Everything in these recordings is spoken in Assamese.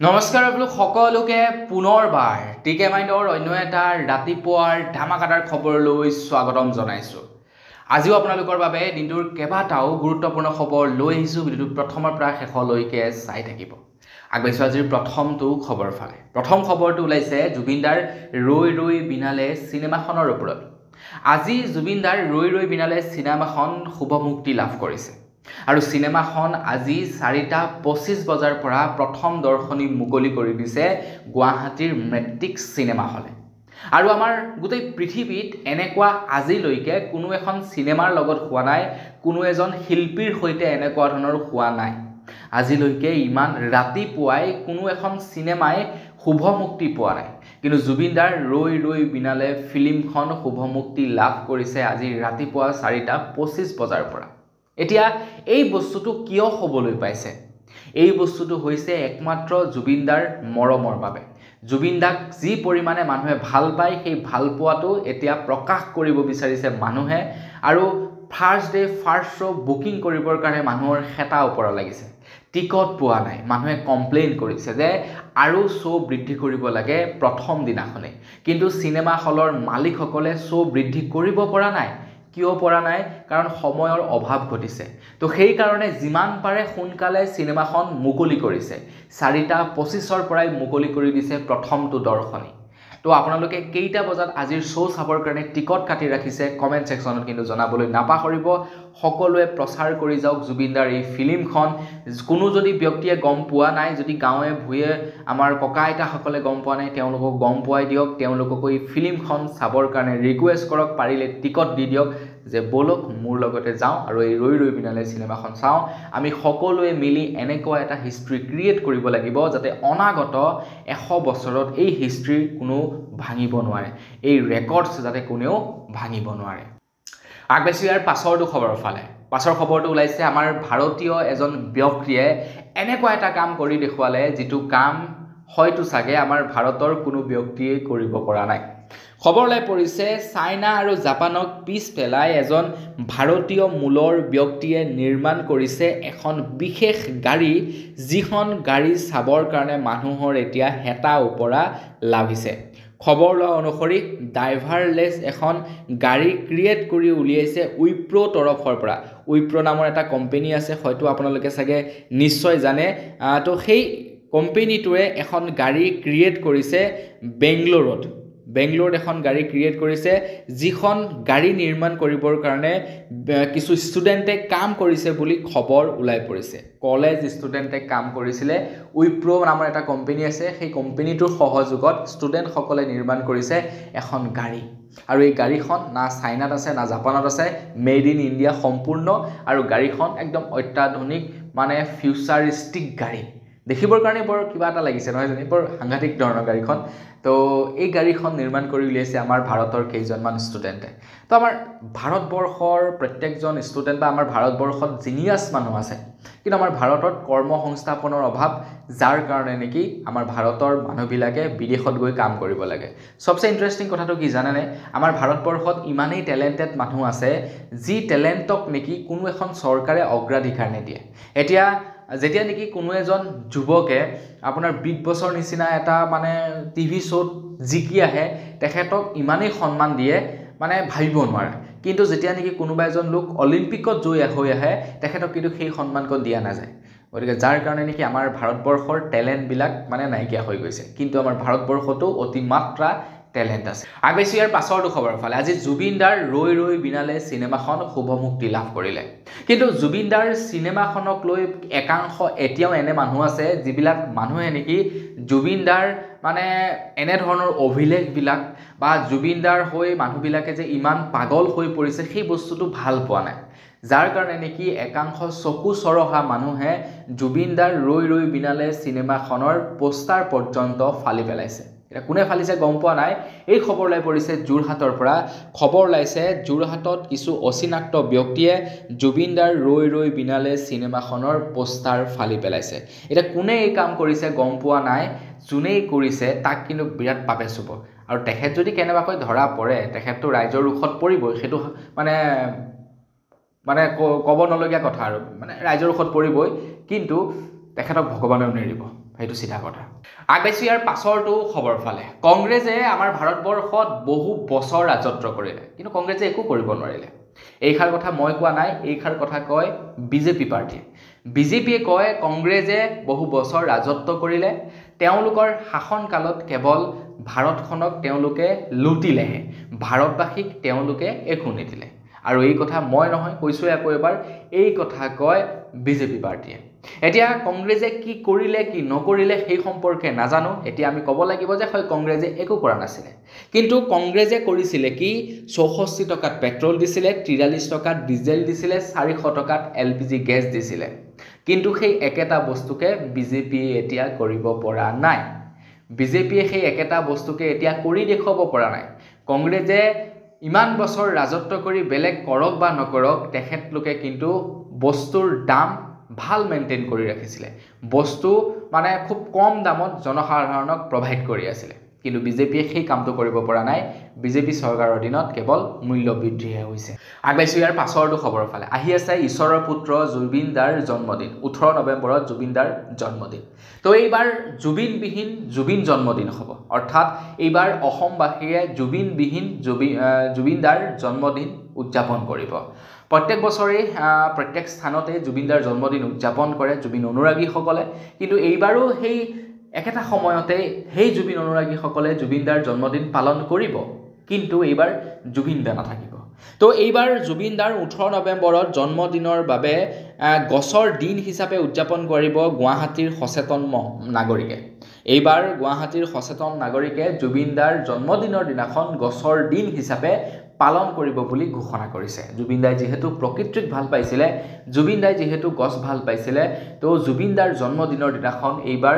নমস্কাৰ আপোনালোক সকলোকে পুনৰবাৰ টিকে মাইণ্ডৰ অন্য এটা ৰাতিপুৱাৰ ধামাকাদাৰ খবৰলৈ স্বাগতম জনাইছো। আজিও আপোনালোকৰ বাবে দিনটোৰ কেইবাটাও গুৰুত্বপূৰ্ণ খবৰ লৈ আহিছো। ভিডিঅ'টো প্ৰথমৰ পৰা শেষলৈকে চাই থাকিব। আগবাঢ়িছো আজিৰ প্ৰথমটো খবৰ ফালে। প্ৰথম খবৰটো ওলাইছে জুবিনদাৰ ৰৈ ৰৈ বিনালে চিনেমাখনৰ ওপৰত। আজি জুবিনদাৰ ৰৈ ৰৈ বিনালে চিনেমাখন শুভ মুক্তি লাভ কৰিছে। আৰু চিনেমাখন আজি 4:25 বজাৰ পৰা প্ৰথম দৰ্শনী মুকলি কৰি দিছে গুৱাহাটীৰ মেট্ৰিক্স চিনেমা হলে। আৰু আমাৰ গোটেই পৃথিৱীত এনেকুৱা আজিলৈকে কোনো এখন চিনেমাৰ লগত হোৱা নাই, কোনো এজন শিল্পীৰ সৈতে এনেকুৱা ধৰণৰ হোৱা নাই। আজিলৈকে ইমান ৰাতিপুৱাই কোনো এখন চিনেমাই শুভ মুক্তি পোৱা নাই, কিন্তু জুবিনদাৰ ৰৈ ৰৈ বিনালে ফিল্মখন শুভ মুক্তি লাভ কৰিছে আজি ৰাতিপুৱা 4:25 বজাৰ পৰা। এতিয়া এই বস্তুটো কিয় হ'বলৈ পাইছে? এই বস্তুটো হৈছে একমাত্ৰ জুবিনদাৰ মৰমৰ বাবে। জুবিনদাক যি পৰিমাণে মানুহে ভাল পায়, সেই ভাল পোৱাটো এতিয়া প্ৰকাশ কৰিব বিচাৰিছে মানুহে। আৰু first day first show' booking কৰিবৰ কাৰণে মানুহৰ হেতা ওপৰা লাগিছে। টিকট পোৱা নাই, মানুহে কমপ্লেইন কৰিছে যে আৰু শ্ব' বৃদ্ধি কৰিব লাগে প্ৰথম দিনাখনে। কিন্তু চিনেমা হলৰ মালিকসকলে শ্ব' বৃদ্ধি কৰিব পৰা নাই। কিয় পৰা নাই? কাৰণ সময়ৰ অভাৱ ঘটিছে। তো সেইকাৰণে যিমান পাৰে সোনকালে চিনেমাখন মুকলি কৰিছে। 4:25 পৰাই মুকলি কৰি দিছে প্ৰথমটো দৰ্শনী। তো আপোনালোকে কেইটা বজাত আজিৰ শ্ব' চাবৰ কাৰণে টিকট কাটি ৰাখিছে কমেণ্ট ছেকশ্যনত কিন্তু জনাবলৈ নাপাহৰিব। সকলোৱে প্ৰচাৰ কৰি যাওক জুবিনদাৰ এই ফিল্মখন। কোনো যদি ব্যক্তিয়ে গম পোৱা নাই, যদি গাঁৱে ভূঞে আমাৰ ককা আইতাসকলে গম পোৱা নাই, তেওঁলোকক গম পোৱাই দিয়ক। তেওঁলোককো এই ফিল্মখন চাবৰ কাৰণে ৰিকুৱেষ্ট কৰক, পাৰিলে টিকট দি দিয়ক যে বলক মোৰ লগতে যাওঁ আৰু এই ৰৈ ৰৈ বিনালে চিনেমাখন চাওঁ। আমি সকলোৱে মিলি এনেকুৱা এটা হিষ্ট্ৰী ক্ৰিয়েট কৰিব লাগিব যাতে অনাগত 100 বছৰত এই হিষ্ট্ৰীৰ কোনো ভাঙিব নোৱাৰে, এই ৰেকৰ্ডছ যাতে কোনেও ভাঙিব নোৱাৰে। আগবাঢ়িছো ইয়াৰ পাছৰটো খবৰৰ ফালে। পাছৰ খবৰটো ওলাইছে আমাৰ ভাৰতীয় এজন ব্যক্তিয়ে এনেকুৱা এটা কাম কৰি দেখুৱালে, যিটো কাম হয়তো চাগে আমাৰ ভাৰতৰ কোনো ব্যক্তিয়ে কৰিব পৰা নাই। খবৰ ওলাই পৰিছে চাইনা আৰু জাপানক পিছ পেলাই এজন ভাৰতীয় মূলৰ ব্যক্তিয়ে নিৰ্মাণ কৰিছে এখন বিশেষ গাড়ী, যিখন গাড়ী চাবৰ কাৰণে মানুহৰ এতিয়া হেতা ওপৰা লাগিছে। খবৰ লোৱা অনুসৰি ড্ৰাইভাৰলেছ এখন গাড়ী ক্ৰিয়েট কৰি উলিয়াইছে উইপ্ৰ তৰফৰ পৰা। উইপ্ৰ নামৰ এটা কোম্পানী আছে, হয়তো আপোনালোকে চাগে নিশ্চয় জানে। তো সেই কোম্পানীটোৱে এখন গাড়ী ক্ৰিয়েট কৰিছে বেংগলোৰত এখন গাড়ী ক্ৰিয়েট কৰিছে, যিখন গাড়ী নিৰ্মাণ কৰিবৰ কাৰণে কিছু ষ্টুডেণ্টে কাম কৰিছে বুলি খবৰ ওলাই পৰিছে। কলেজ ষ্টুডেণ্টে কাম কৰিছিলে। উইপ্ৰ নামৰ এটা কোম্পানী আছে, সেই কোম্পানীটোৰ সহযোগত ষ্টুডেণ্টসকলে নিৰ্মাণ কৰিছে এখন গাড়ী। আৰু এই গাড়ীখন না চাইনাত আছে না জাপানত আছে, মেড ইন ইণ্ডিয়া সম্পূৰ্ণ। আৰু গাড়ীখন একদম অত্যাধুনিক, মানে ফিউচাৰিষ্টিক গাড়ী। দেখিবৰ কাৰণে বৰ কিবা এটা লাগিছে নহয় জানো, বৰ সাংঘাতিক ধৰণৰ গাড়ীখন। তো এই গাড়ীখন নিৰ্মাণ কৰি উলিয়াইছে আমাৰ ভাৰতৰ কেইজনমান ষ্টুডেণ্টে। তো আমাৰ ভাৰতবৰ্ষৰ প্ৰত্যেকজন ষ্টুডেণ্ট বা আমাৰ ভাৰতবৰ্ষত জিনিয়াছ মানুহ আছে, কিন্তু আমাৰ ভাৰতত কৰ্ম সংস্থাপনৰ অভাৱ, যাৰ কাৰণে নেকি আমাৰ ভাৰতৰ মানুহবিলাকে বিদেশত গৈ কাম কৰিব লাগে। সবচে ইণ্টাৰেষ্টিং কথাটো কি জানেনে? আমাৰ ভাৰতবৰ্ষত ইমানেই টেলেণ্টেড মানুহ আছে, যি টেলেণ্টক নেকি কোনো এখন চৰকাৰে অগ্ৰাধিকাৰ নিদিয়ে। এতিয়া যেতিয়া নেকি কোনো এজন যুৱকে আপোনাৰ বিগ বছৰ নিচিনা এটা মানে টিভি শ্ব'ত জিকি আহে, তেখেতক ইমানেই সন্মান দিয়ে মানে ভাবিব নোৱাৰে। কিন্তু যেতিয়া নেকি কোনোবা এজন লোক অলিম্পিকত জয়ী হৈ আহে, তেখেতক কিন্তু সেই সন্মানকণ দিয়া নাযায়। গতিকে যাৰ কাৰণে নেকি আমাৰ ভাৰতবৰ্ষৰ টেলেণ্টবিলাক মানে নাইকিয়া হৈ গৈছে। কিন্তু আমাৰ ভাৰতবৰ্ষতো অতিমাত্ৰা টেলেণ্ট আছে। আগবাঢ়িছো ইয়াৰ পাছৰটো খবৰৰ ফালে। আজি জুবিনদাৰ ৰৈ ৰৈ বিনালে চিনেমাখন শুভ মুক্তি লাভ কৰিলে। কিন্তু জুবিনদাৰ চিনেমাখনক লৈ একাংশ এতিয়াও এনে মানুহ আছে, যিবিলাক মানুহে নেকি জুবিনদাৰ মানে এনেধৰণৰ অভিলেখবিলাক বা জুবিনদাৰ হৈ মানুহবিলাকে যে ইমান পাগল হৈ পৰিছে, সেই বস্তুটো ভাল পোৱা নাই। যাৰ কাৰণে নেকি একাংশ চকু চৰহা মানুহে জুবিনদাৰ ৰৈ ৰৈ বিনালে চিনেমাখনৰ পোষ্টাৰ পৰ্যন্ত ফালি পেলাইছে। এতিয়া কোনে ফালিছে গম পোৱা নাই। এই খবৰ ওলাই পৰিছে যোৰহাটৰ পৰা। খবৰ ওলাইছে যোৰহাটত কিছু অচিনাক্ত ব্যক্তিয়ে জুবিনদাৰ ৰৈ ৰৈ বিনালে চিনেমাখনৰ পোষ্টাৰ ফালি পেলাইছে। এতিয়া কোনে এই কাম কৰিছে গম পোৱা নাই। যোনেই কৰিছে তাক কিন্তু বিৰাট পাপে চুব। আৰু তেখেত যদি কেনেবাকৈ ধৰা পৰে, তেখেতটো ৰাইজৰ ৰুখত পৰিবই। সেইটো মানে ক'ব নলগীয়া কথা আৰু, মানে ৰাইজৰ ৰুখত পৰিবই। কিন্তু তেখেতক ভগৱানেও নেৰিব। সেইটো চিধা কথা আগবাইছোঁ ইয়াৰ পাছৰটো খবৰ ফালে কংগ্ৰেছে আমাৰ ভাৰতবৰ্ষত বহু বছৰ ৰাজত্ব কৰিলে কিন্তু কংগ্ৰেছে একো কৰিব নোৱাৰিলে এইখাৰ কথা মই কোৱা নাই এইখাৰ কথা কয় বিজেপি পাৰ্টিয়ে বিজেপিয়ে কয় কংগ্ৰেছে বহু বছৰ ৰাজত্ব কৰিলে তেওঁলোকৰ শাসনকালত কেৱল ভাৰতখনক তেওঁলোকে লুটিলেহে ভাৰতবাসীক তেওঁলোকে একো নিদিলে আৰু এই কথা মই নহয় কৈছোঁ আকৌ এবাৰ এই কথা কয় বিজেপি পাৰ্টিয়ে এতিয়া কংগ্ৰেছে কি কৰিলে কি নকৰিলে সেই সম্পৰ্কে নাজানো এতিয়া আমি ক'ব লাগিব যে হয় কংগ্ৰেছে একো কৰা নাছিলে কিন্তু কংগ্ৰেছে কৰিছিলে কি 64 টকাত পেট্ৰল দিছিলে 43 টকাত ডিজেল দিছিলে 400 টকাত এলপিজি গেছ দিছিলে কিন্তু সেই একেটা বস্তুকে বিজেপিয়ে এতিয়া কৰিব পৰা নাই বিজেপিয়ে সেই একেটা বস্তুকে এতিয়া কৰি দেখুৱাব পৰা নাই কংগ্ৰেছে ইমান বছৰ ৰাজত্ব কৰি বেলেগ কৰক বা নকৰক তেখেতলোকে কিন্তু বস্তুৰ দাম ভাল মেইনটেইন কৰি ৰাখিছিলে বস্তু মানে খুব কম দামত জনসাধাৰণক প্ৰভাইড কৰি আছিল কিন্তু বিজেপিয়ে সেই কামটো কৰিব পৰা নাই বিজেপি চৰকাৰৰ দিনত কেৱল মূল্য বৃদ্ধিহে হৈছে আগবাইছোঁ ইয়াৰ পাছৰটো খবৰ ফালে আহি আছে ঈশ্বৰৰ পুত্ৰ জুবিন দাৰ জন্মদিন 18 নৱেম্বৰত জুবিন দাৰ জন্মদিন তো এইবাৰ জুবিনবিহীন জুবিন জন্মদিন হ'ব অৰ্থাৎ এইবাৰ অসমবাসীয়ে জুবিনবিহীন জুবিন দাৰ জন্মদিন উদযাপন কৰিব প্ৰত্যেক বছৰে প্ৰত্যেক স্থানতে জুবিন দাৰ জন্মদিন উদযাপন কৰে জুবিন অনুৰাগীসকলে কিন্তু এইবাৰো সেই একেটা সময়তে সেই জুবিন অনুৰাগীসকলে জুবিন দাৰ জন্মদিন পালন কৰিব কিন্তু এইবাৰ জুবিন দা নাথাকিব তো এইবাৰ জুবিন দাৰ 18 নৱেম্বৰত জন্মদিনৰ বাবে গছৰ দিন হিচাপে উদযাপন কৰিব গুৱাহাটীৰ সচেতন নাগৰিকে এইবাৰ গুৱাহাটীৰ সচেতন নাগৰিকে জুবিন দাৰ জন্মদিনৰ দিনাখন গছৰ দিন হিচাপে পালন কৰিব বুলি ঘোষণা কৰিছে জুবিন দাই যেহেতু প্ৰকৃতিক ভাল পাইছিলে জুবিন দাই যেহেতু গছ ভাল পাইছিলে তো জুবিন দাৰ জন্মদিনৰ দিনাখন এইবাৰ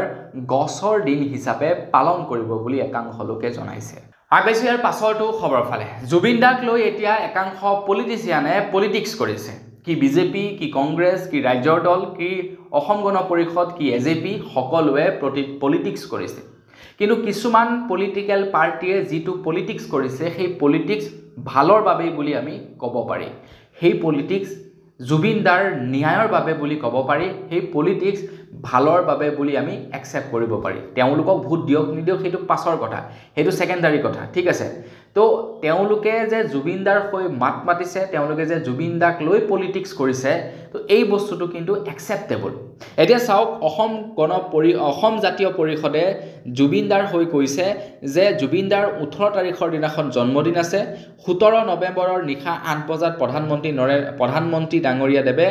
গছৰ দিন হিচাপে পালন কৰিব বুলি একাংশ লোকে জনাইছে আগবাইছোঁ ইয়াৰ পাছৰটো খবৰ ফালে জুবিন দাক লৈ এতিয়া একাংশ পলিটিচিয়ানে পলিটিক্স কৰিছে কি বিজেপি কি কংগ্ৰেছ কি ৰাজ্যৰ দল কি অসম গণ পৰিষদ কি এজেপি সকলোৱে পলিটিক্স কৰিছে কিন্তু কিছুমান পলিটিক্যাল পাৰ্টিয়ে যিটো পলিটিক্স কৰিছে সেই পলিটিক্স ভালৰ বাবে বুলি আমি ক'ব পাৰি সেই পলিটিক্স জুবিন দাৰ ন্যায়ৰ বাবে বুলি ক'ব পাৰি সেই পলিটিক্স ভালৰ বাবে বুলি আমি একচেপ্ট কৰিব পাৰি তেওঁলোকক ভোট দিয়ক নিদিয়ক সেইটো পাছৰ কথা সেইটো সেকেন্ডাৰী কথা ঠিক আছে তো তেওঁলোকে যে জুবিন দাৰ হৈ মাত মাতিছে তেওঁলোকে যে জুবিন দাক লৈ পলিটিক্স কৰিছে তো এই বস্তুটো কিন্তু একচেপ্টেবল এতিয়া চাওক অসম জাতীয় পৰিষদে জুবিন দাৰ হৈ কৈছে যে জুবিন দাৰ 18 তাৰিখৰ দিনাখন জন্মদিন আছে 17 নৱেম্বৰৰ নিশা 8 বজাত প্ৰধানমন্ত্ৰী ডাঙৰীয়া দেৱে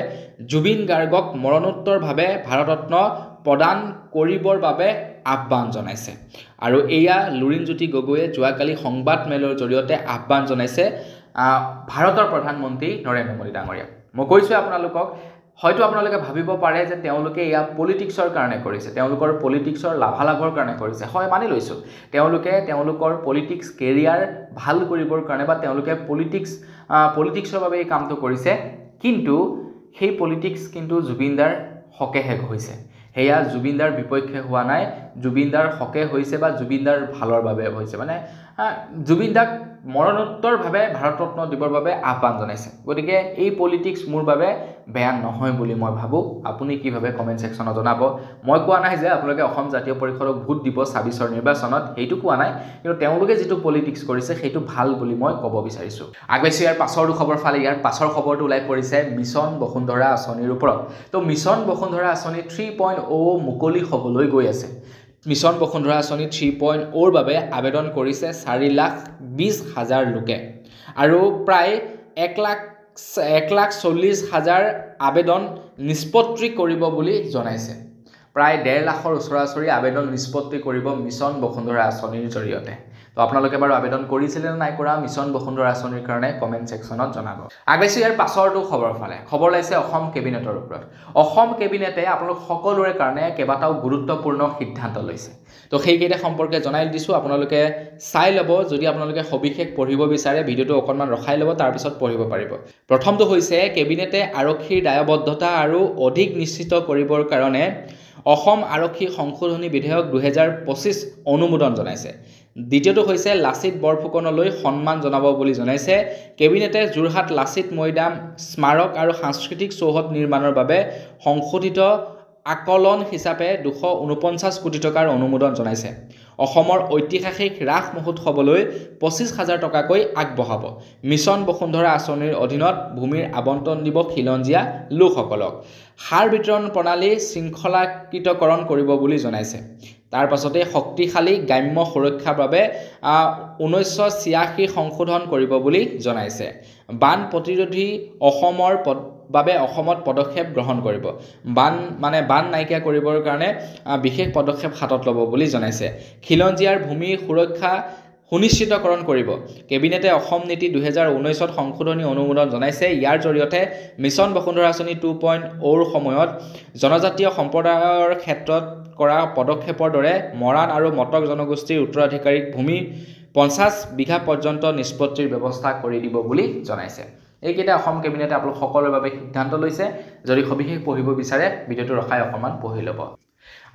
জুবিন গাৰ্গক মৰণোত্তৰভাৱে ভাৰতৰত্ন প্ৰদান কৰিবৰ বাবে আহ্বান জনাইছে আৰু এয়া লুৰিণজ্যোতি গগৈয়ে যোৱাকালি সংবাদ মেলৰ জৰিয়তে আহ্বান জনাইছে ভাৰতৰ প্ৰধানমন্ত্ৰী নৰেন্দ্ৰ মোদী ডাঙৰীয়া মই কৈছোঁ আপোনালোকক হয়তো আপোনালোকে ভাবিব পাৰে যে তেওঁলোকে এয়া পলিটিক্সৰ কাৰণে কৰিছে তেওঁলোকৰ পলিটিক্সৰ লাভালাভৰ কাৰণে কৰিছে হয় মানি লৈছোঁ তেওঁলোকে তেওঁলোকৰ পলিটিক্স কেৰিয়াৰ ভাল কৰিবৰ কাৰণে বা তেওঁলোকে পলিটিক্সৰ বাবে এই কামটো কৰিছে কিন্তু সেই পলিটিক্স কিন্তু জুবিন দাৰ হকেহে হৈছে হেয়া জুবিন দাৰ বিপক্ষে হোৱা নাই জুবিন দাৰ হকে হৈছে বা জুবিন দাৰ ভালৰ বাবে হৈছে মানে জুবিন দাক মৰণোত্তৰভাৱে ভাৰতৰত্ন দিবৰ বাবে আহ্বান জনাইছে গতিকে এই পলিটিক্স মোৰ বাবে বেয়া নহয় বুলি মই ভাবোঁ আপুনি কি ভাবে কমেন্ট সেকশনত জনাব মই কোৱা নাই যে আপোনালোকে অসম জাতীয় পৰিষদক ভোট দিব 26ৰ নিৰ্বাচনত সেইটো কোৱা নাই কিন্তু তেওঁলোকে যেটো পলিটিক্স কৰিছে সেইটো ভাল বুলি মই ক'ব বিচাৰিছোঁ আগবাইছোঁ ইয়াৰ পাছৰ খবৰ ফালে ইয়াৰ পাছৰ খবৰটো ওলাই পৰিছে মিছন বসুন্ধৰা আঁচনিৰ ওপৰত তো মিছন বসুন্ধৰা আঁচনি 3.0 মুকলি হ'বলৈ গৈ আছে মিছন বসুন্ধৰা আঁচনি 3.0 বাবে আবেদন কৰিছে 4,20,000 লোকে আৰু প্ৰায় 1,40,000 আবেদন নিষ্পত্তি কৰিব বুলি জনাইছে প্ৰায় 1.5 লাখৰ ওচৰা-ওচৰি আবেদন নিষ্পত্তি কৰিব মিছন বসুন্ধৰা আঁচনিৰ জৰিয়তে তো আপোনালোকে বাৰু আবেদন কৰিছিলে নাই কৰা মিছন বসুন্ধৰা আঁচনিৰ কাৰণে কমেন্ট সেকশনত জনাব আগবাইছোঁ ইয়াৰ পাছৰটো খবৰ ফালে খবৰ লাইছে অসম কেবিনেটৰ ওপৰত অসম কেবিনেটে আপোনালোক সকলোৰে কাৰণে কেইবাটাও গুৰুত্বপূৰ্ণ সিদ্ধান্ত লৈছে তো সেইকেইটা সম্পৰ্কে জনাই দিছোঁ আপোনালোকে চাই ল'ব যদি আপোনালোকে সবিশেষ পঢ়িব বিচাৰে ভিডিঅ'টো অকণমান ৰখাই ল'ব তাৰ পিছত পঢ়িব পাৰিব প্ৰথমটো হৈছে কেবিনেটে আৰক্ষীৰ দায়বদ্ধতা আৰু অধিক নিশ্চিত কৰিবৰ কাৰণে অসম আৰক্ষী সংশোধনী বিধেয়ক 2025 অনুমোদন জনাইছে দ্বিতীয়টো হৈছে লাচিত বৰফুকনলৈ সন্মান জনাব বুলি জনাইছে কেবিনেটে যোৰহাট লাচিত মৈদাম স্মাৰক আৰু সাংস্কৃতিক চৌহদ নিৰ্মাণৰ বাবে সংশোধিত আকলন হিচাপে 249 কোটি টকাৰ অনুমোদন জনাইছে অসমৰ ঐতিহাসিক ৰাস মহোৎসৱলৈ 25,000 টকাকৈ আগবঢ়াব মিছন বসুন্ধৰা আঁচনিৰ অধীনত ভূমিৰ আবণ্টন দিব খিলঞ্জীয়া লোকসকলক সাৰ বিতৰণ প্ৰণালী শৃংখলাকৃতকৰণ কৰিব বুলি জনাইছে তাৰ পাছতে শক্তিশালী গ্ৰাম্য সুৰক্ষাৰ বাবে 1986 সংশোধন কৰিব বুলি জনাইছে বান প্ৰতিৰোধী অসমৰ বাবে অসমত পদক্ষেপ গ্ৰহণ কৰিব বান নাইকিয়া কৰিবৰ কাৰণে বিশেষ পদক্ষেপ হাতত ল'ব বুলি জনাইছে খিলঞ্জীয়াৰ ভূমি সুৰক্ষা সুনিশ্চিতকৰণ কৰিব কেবিনেটে অসম নীতি 2019ত সংশোধনী অনুমোদন জনাইছে ইয়াৰ জৰিয়তে মিছন বসুন্ধৰা আঁচনি 2.0ৰ সময়ত জনজাতীয় সম্প্ৰদায়ৰ ক্ষেত্ৰত কৰা পদক্ষেপৰ দৰে মৰাণ আৰু মটক জনগোষ্ঠীৰ উত্তৰাধিকাৰীক ভূমি 50 বিঘা পৰ্যন্ত নিষ্পত্তিৰ ব্যৱস্থা কৰি দিব বুলি জনাইছে এইকেইটা অসম কেবিনেটে আপোনালোক সকলোৰে বাবে সিদ্ধান্ত লৈছে যদি সবিশেষ পঢ়িব বিচাৰে ভিডিঅ'টো ৰখাই অকণমান পঢ়ি ল'ব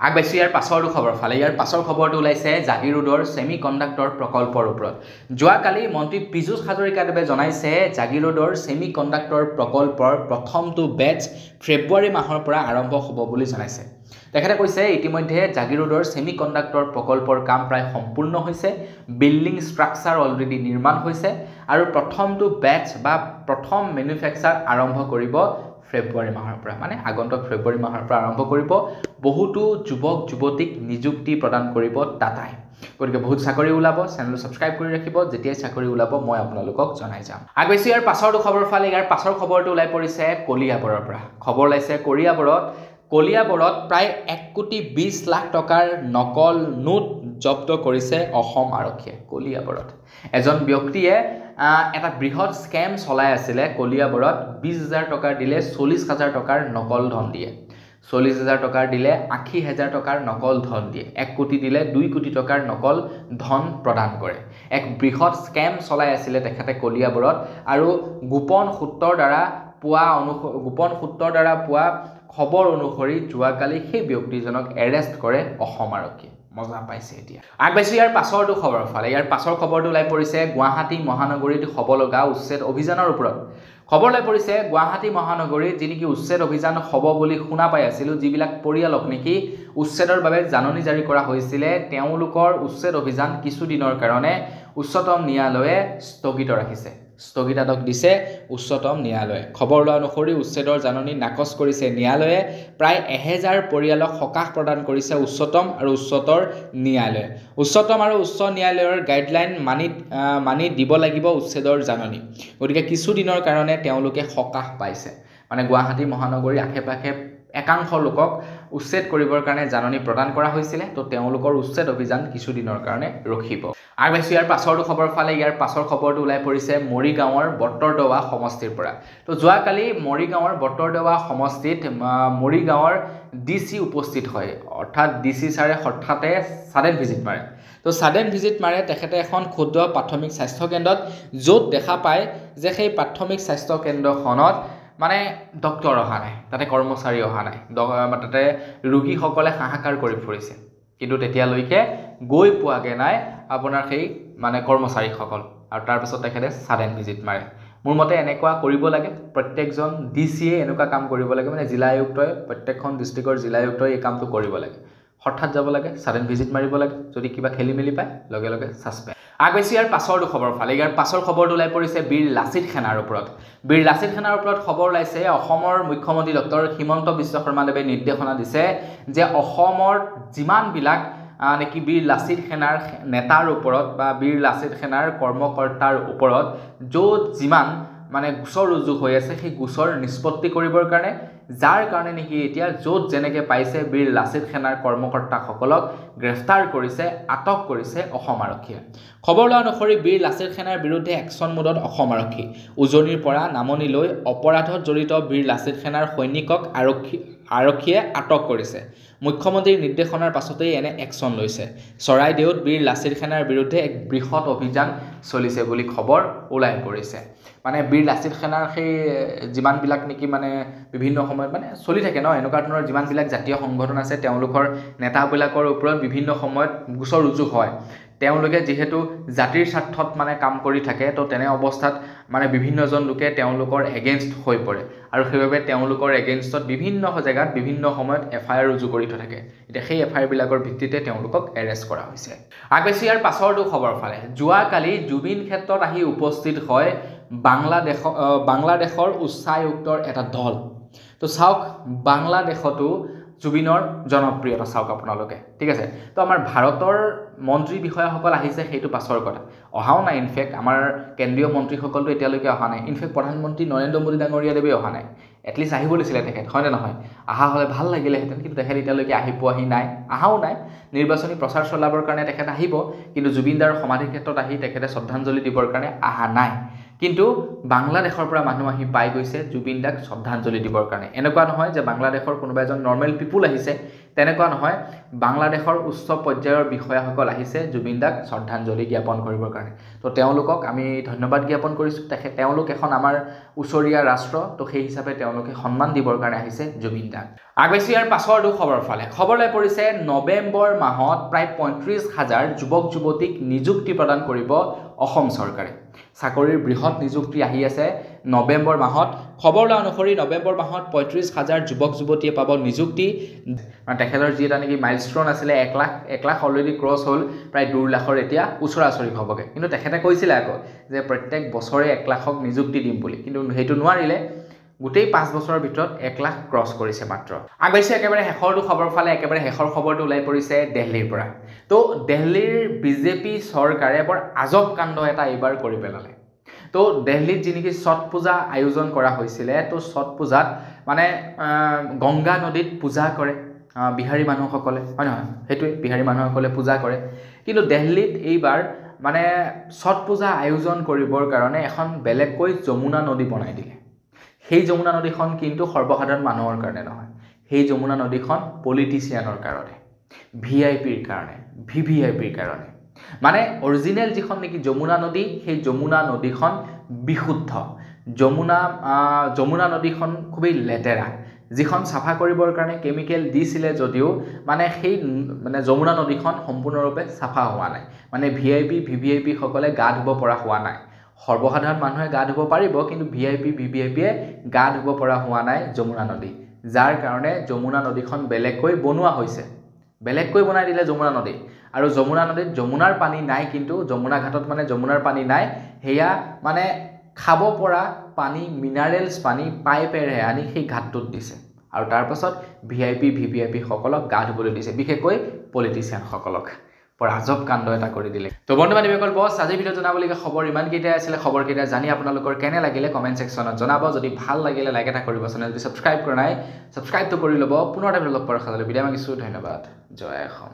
আগবাইছোঁ ইয়াৰ পাছৰটো খবৰ ফালে ইয়াৰ পাছৰ খবৰটো ওলাইছে জাগিৰোডৰ ছেমি কণ্ডাক্টৰ প্ৰকল্পৰ ওপৰত যোৱাকালি মন্ত্ৰী পীযুষ হাজৰিকাদেৱে জনাইছে জাগিৰোডৰ ছেমি কণ্ডাক্টৰ প্ৰকল্পৰ প্ৰথমটো বেটছ ফেব্ৰুৱাৰী মাহৰ পৰা আৰম্ভ হ'ব বুলি জনাইছে তেখেতে কৈছে ইতিমধ্যে জাগিৰোডৰ ছেমি কণ্ডাক্টৰ প্ৰকল্পৰ কাম প্ৰায় সম্পূৰ্ণ হৈছে বিল্ডিং ষ্ট্ৰাকচাৰ অলৰেডি নিৰ্মাণ হৈছে আৰু প্ৰথমটো বেটছ বা প্ৰথম মেনুফেকচাৰ আৰম্ভ কৰিব ফেব্ৰুৱাৰী মাহৰ পৰা মানে আগন্তুক ফেব্ৰুৱাৰী মাহৰ পৰা আৰম্ভ কৰিব বহুতো যুৱক যুৱতীক নিযুক্তি প্ৰদান কৰিব টাটাই গতিকে বহুত চাকৰি ওলাব চেনেলটো ছাবস্ক্ৰাইব কৰি ৰাখিব যেতিয়াই চাকৰি ওলাব মই আপোনালোকক জনাই যাম আগবাইছোঁ ইয়াৰ পাছৰটো খবৰ ফালে ইয়াৰ পাছৰ খবৰটো ওলাই পৰিছে কলিয়াবৰৰ পৰা খবৰ ওলাইছে কলিয়াবৰত প্ৰায় 1,20 লাখ টকাৰ নকল নোট জব্দ কৰিছে অসম আৰক্ষীয়ে কলিয়াবৰত এজন ব্যক্তিয়ে এটা বৃহৎ স্কেম চলাই আছিলে কলিয়াবৰত 20,000 টকা দিলে 40,000 টকাৰ নকল ধন দিয়ে 40,000 টকাৰ দিলে 80,000 টকাৰ নকল ধন দিয়ে 1 কোটি দিলে 2 কোটি টকাৰ নকল ধন প্ৰদান কৰে এক বৃহৎ স্কেম চলাই আছিলে তেখেতে কলিয়াবৰত আৰু গোপন সূত্ৰৰ দ্বাৰা পোৱা খবৰ অনুসৰি যোৱাকালি সেই ব্যক্তিজনক এৰেষ্ট কৰে অসম আৰক্ষীয়ে মজা পাইছে এতিয়া আগবাইছোঁ ইয়াৰ পাছৰটো খবৰ ফালে ইয়াৰ পাছৰ খবৰটো ওলাই পৰিছে গুৱাহাটী মহানগৰীত হ'ব লগা উচ্ছেদ অভিযানৰ ওপৰত খবৰ ওলাই পৰিছে গুৱাহাটী মহানগৰীত যি নেকি উচ্ছেদ অভিযান হ'ব বুলি শুনা পাই আছিলোঁ যিবিলাক পৰিয়ালক নেকি উচ্ছেদৰ বাবে জাননী জাৰি কৰা হৈছিলে তেওঁলোকৰ উচ্ছেদ অভিযান কিছুদিনৰ কাৰণে উচ্চতম ন্যায়ালয়ে স্থগিত ৰাখিছে স্থগিতাদেশ দিছে উচ্চতম ন্যায়ালয়ে খবৰ লোৱা অনুসৰি উচ্ছেদৰ জাননী নাকচ কৰিছে ন্যায়ালয়ে প্ৰায় 1000 পৰিয়ালক সকাহ প্ৰদান কৰিছে উচ্চতম আৰু উচ্চতৰ ন্যায়ালয়ে উচ্চতম আৰু উচ্চ ন্যায়ালয়ৰ গাইডলাইন মানি দিব লাগিব উচ্ছেদৰ জাননী গতিকে কিছুদিনৰ কাৰণে তেওঁলোকে সকাহ পাইছে মানে গুৱাহাটী মহানগৰীৰ আশে-পাশে একাংশ লোকক উচ্ছেদ কৰিবৰ কাৰণে জাননী প্ৰদান কৰা হৈছিলে তো তেওঁলোকৰ উচ্ছেদ অভিযান কিছুদিনৰ কাৰণে ৰখিব আগবাইছোঁ ইয়াৰ পাছৰটো খবৰ ফালে ইয়াৰ পাছৰ খবৰটো ওলাই পৰিছে মৰিগাঁৱৰ বটৰদৱা সমষ্টিৰ পৰা তো যোৱাকালি মৰিগাঁৱৰ বটৰদৱা সমষ্টিত মৰিগাঁৱৰ ডিচি উপস্থিত হয় অৰ্থাৎ ডিচি ছাৰে হঠাতে ছাডেন ভিজিট মাৰে তো ছাডেন ভিজিট মাৰে তেখেতে এখন ক্ষুদ্ৰ প্ৰাথমিক স্বাস্থ্য কেন্দ্ৰত য'ত দেখা পায় যে সেই প্ৰাথমিক স্বাস্থ্য কেন্দ্ৰখনত মানে ডক্টৰ অহা নাই তাতে কৰ্মচাৰী অহা নাই তাতে ৰোগীসকলে হাহাকাৰ কৰি ফুৰিছে কিন্তু তেতিয়ালৈকে গৈ পোৱাগে নাই আপোনাৰ সেই মানে কৰ্মচাৰীসকল আৰু তাৰ পাছত তেখেতে ছাডেন ভিজিট মাৰে মোৰ মতে এনেকুৱা কৰিব লাগে প্ৰত্যেকজন ডিচিয়ে এনেকুৱা কাম কৰিব লাগে মানে জিলা আয়ুক্তই প্ৰত্যেকখন ডিষ্ট্ৰিক্টৰ জিলা আয়ুক্তই এই কামটো কৰিব লাগে হঠাৎ যাব লাগে ছাডেন ভিজিট মাৰিব লাগে যদি কিবা খেলি মেলি পায় লগে লগে ছাছপেণ্ড আগবাইছোঁ ইয়াৰ পাছৰটো খবৰ ফালে ইয়াৰ পাছৰ খবৰটো ওলাই পৰিছে বীৰ লাচিত সেনাৰ ওপৰত খবৰ ওলাইছে অসমৰ মুখ্যমন্ত্ৰী ডক্টৰ হিমন্ত বিশ্ব শৰ্মাদেৱে নিৰ্দেশনা দিছে যে অসমৰ যিমানবিলাক নেকি বীৰ লাচিত সেনাৰ নেতাৰ ওপৰত বা বীৰ লাচিত সেনাৰ কৰ্মকৰ্তাৰ ওপৰত য'ত যিমান মানে গোচৰ ৰুজু হৈ আছে সেই গোচৰ নিষ্পত্তি কৰিবৰ কাৰণে যাৰ কাৰণে নেকি এতিয়া য'ত যেনেকৈ পাইছে বীৰ লাচিত সেনাৰ কৰ্মকৰ্তাসকলক গ্ৰেফতাৰ কৰিছে আটক কৰিছে অসম আৰক্ষীয়ে খবৰ লোৱা অনুসৰি বীৰ লাচিত সেনাৰ বিৰুদ্ধে একশ্যন মোডত অসম আৰক্ষী উজনিৰ পৰা নামনি লৈ অপৰাধত জড়িত বীৰ লাচিত সেনাৰ সৈনিকক আৰক্ষীয়ে আটক কৰিছে মুখ্যমন্ত্ৰীৰ নিৰ্দেশনাৰ পাছতেই এনে একশ্যন লৈছে চৰাইদেউত বীৰ লাচিত সেনাৰ বিৰুদ্ধে এক বৃহৎ অভিযান চলিছে বুলি খবৰ ওলাই পৰিছে মানে বীৰ লাচিত সেনাৰ সেই যিমানবিলাক নেকি মানে বিভিন্ন সময়ত মানে চলি থাকে ন এনেকুৱা ধৰণৰ যিমানবিলাক জাতীয় সংগঠন আছে তেওঁলোকৰ নেতাবিলাকৰ ওপৰত বিভিন্ন সময়ত গোচৰ ৰুজু হয় তেওঁলোকে যিহেতু জাতিৰ স্বাৰ্থত মানে কাম কৰি থাকে তো তেনে অৱস্থাত মানে বিভিন্নজন লোকে তেওঁলোকৰ এগেইনষ্ট হৈ পৰে আৰু সেইবাবে তেওঁলোকৰ এগেইনষ্টত বিভিন্ন জেগাত বিভিন্ন সময়ত এফআইআৰ ৰুজু কৰি থৈ থাকে এতিয়া সেই এফআইআৰবিলাকৰ ভিত্তিতে তেওঁলোকক এৰেষ্ট কৰা হৈছে আগেছি ইয়াৰ পাছৰটো খবৰ ফালে যোৱাকালি জুবিন ক্ষেত্ৰত আহি উপস্থিত হয় বাংলাদেশৰ উচ্চায়ুক্তৰ এটা দল তো চাওক বাংলাদেশতো জুবিনৰ জনপ্ৰিয়তা চাওক আপোনালোকে ঠিক আছে তো আমাৰ ভাৰতৰ মন্ত্ৰী বিষয়াসকল আহিছে সেইটো পাছৰ কথা অহাও নাই ইনফেক্ট আমাৰ কেন্দ্ৰীয় মন্ত্ৰীসকলটো এতিয়ালৈকে অহা নাই ইনফেক্ট প্ৰধানমন্ত্ৰী নৰেন্দ্ৰ মোদী ডাঙৰীয়াদেৱে অহা নাই এটলিষ্ট আহিব লাগিছিলে তেখেত হয়নে নহয় আহা হ'লে ভাল লাগিলেহেঁতেন কিন্তু তেখেত এতিয়ালৈকে পোৱাহি নাই আহাও নাই নিৰ্বাচনী প্ৰচাৰ চলাবৰ কাৰণে তেখেত আহিব কিন্তু জুবিনদাৰ সমাধি ক্ষেত্ৰত আহি তেখেতে শ্ৰদ্ধাঞ্জলি দিবৰ কাৰণে আহা নাই কিন্তু বাংলাদেশৰ পৰা মানুহ আহি পাই গৈছে জুবিনদাক শ্ৰদ্ধাঞ্জলি দিবৰ কাৰণে এনেকুৱা নহয় যে বাংলাদেশৰ কোনোবা এজন নৰ্মেল পিপুল আহিছে তেনেকুৱা নহয় বাংলাদেশৰ উচ্চ পৰ্যায়ৰ বিষয়াসকল আহিছে জুবিনদাক শ্ৰদ্ধাঞ্জলি জ্ঞাপন কৰিবৰ কাৰণে তো তেওঁলোকক আমি ধন্যবাদ জ্ঞাপন কৰিছোঁ তেওঁলোক এখন আমাৰ ওচৰীয়া ৰাষ্ট্ৰ তো সেই হিচাপে তেওঁলোকে সন্মান দিবৰ কাৰণে আহিছে জুবিনদাক আগেছি ইয়াৰ পাছৰটো খবৰ ফালে খবৰলৈ পৰিছে নৱেম্বৰ মাহত প্ৰায় ৩৫,০০০ যুৱক যুৱতীক নিযুক্তি প্ৰদান কৰিব অসম চৰকাৰে চাকৰিৰ বৃহৎ নিযুক্তি আহি আছে নৱেম্বৰ মাহত খবৰলৈ অনুসৰি নৱেম্বৰ মাহত ৩৫,০০০ যুৱক যুৱতীয়ে পাব নিযুক্তি তেখেতৰ যি এটা নেকি মাইলষ্টন আছিলে 1 লাখ অলৰেডি ক্ৰছ হ'ল প্ৰায় 2 লাখৰ এতিয়া ওচৰা-ওচৰি হ'বগৈ কিন্তু তেখেতে কৈছিলে আকৌ যে প্ৰত্যেক বছৰে 1 লাখক নিযুক্তি দিম বুলি কিন্তু সেইটো নোৱাৰিলে গোটেই 5 বছৰৰ ভিতৰত 1 লাখ ক্ৰছ কৰিছে মাত্ৰ আগেছি একেবাৰে শেষৰটো খবৰ ফালে একেবাৰে শেষৰ খবৰটো ওলাই পৰিছে দিল্লীৰ পৰা তো দিল্লীৰ বিজেপি চৰকাৰে বৰ আজব কাণ্ড এটা এইবাৰ কৰি পেলালে তো দিল্লীত যি নেকি ছট পূজা আয়োজন কৰা হৈছিলে তো ছট পূজাত মানে গংগা নদীত পূজা কৰে বিহাৰী মানুহসকলে হয় নহয় সেইটোৱে বিহাৰী মানুহসকলে পূজা কৰে কিন্তু দিল্লীত এইবাৰ মানে ছট পূজা আয়োজন কৰিবৰ কাৰণে এখন বেলেগকৈ যমুনা নদী বনাই দিলে সেই যমুনা নদীখন কিন্তু সৰ্বসাধাৰণ মানুহৰ কাৰণে নহয় সেই যমুনা নদীখন পলিটিচিয়ানৰ কাৰণে ভিআইপিৰ কাৰণে ভিভিআইপিৰ কাৰণে মানে অৰিজিনেল যিখন নেকি যমুনা নদী সেই যমুনা নদীখন বিশুদ্ধ যমুনা নদীখন খুবেই লেতেৰা যিখন চাফা কৰিবৰ কাৰণে কেমিকেল দিছিলে যদিও মানে সেই মানে যমুনা নদীখন সম্পূৰ্ণৰূপে চাফা হোৱা নাই মানে ভিআইপি ভিভিআইপি সকলে গা ধুব পৰা হোৱা নাই সৰ্বসাধাৰণ মানুহে গা ধুব পাৰিব কিন্তু ভিআইপি ভিভিআইপিয়ে গা ধুব পৰা হোৱা নাই যমুনা নদী যাৰ কাৰণে যমুনা নদীখন বেলেগকৈ বনোৱা হৈছে বেলেগকৈ বনাই দিলে যমুনা নদী আৰু যমুনা নদীত যমুনাৰ পানী নাই কিন্তু যমুনা ঘাটত মানে যমুনাৰ পানী নাই হেয়া মানে খাব পৰা পানী মিনাৰেলছ পানী পাইপেৰে আনি সেই ঘাটটোত দিছে আৰু তাৰ পাছত ভিআইপি ভিভিআইপি সকলক গা ধুবলৈ দিছে বিশেষকৈ পলিটিচিয়ান সকলক বৰ আজব কাণ্ড এটা কৰি দিলে তো বন্ধু বান্ধৱীসকল বছ আজি ভিডিঅ' জনাবলগীয়া খবৰ ইমানকেইটাই আছিলে খবৰকেইটা জানি আপোনালোকৰ কেনে লাগিলে কমেণ্ট ছেকশ্যনত জনাব যদি ভাল লাগিলে লাইক এটা কৰিব চেনেলটো ছাবস্ক্ৰাইব কৰা নাই ছাবস্ক্ৰাইবটো কৰি ল'ব পুনৰ এটা লগ পোৱাৰ খালৈ বিদায় মাগিছোঁ ধন্যবাদ জয় অসম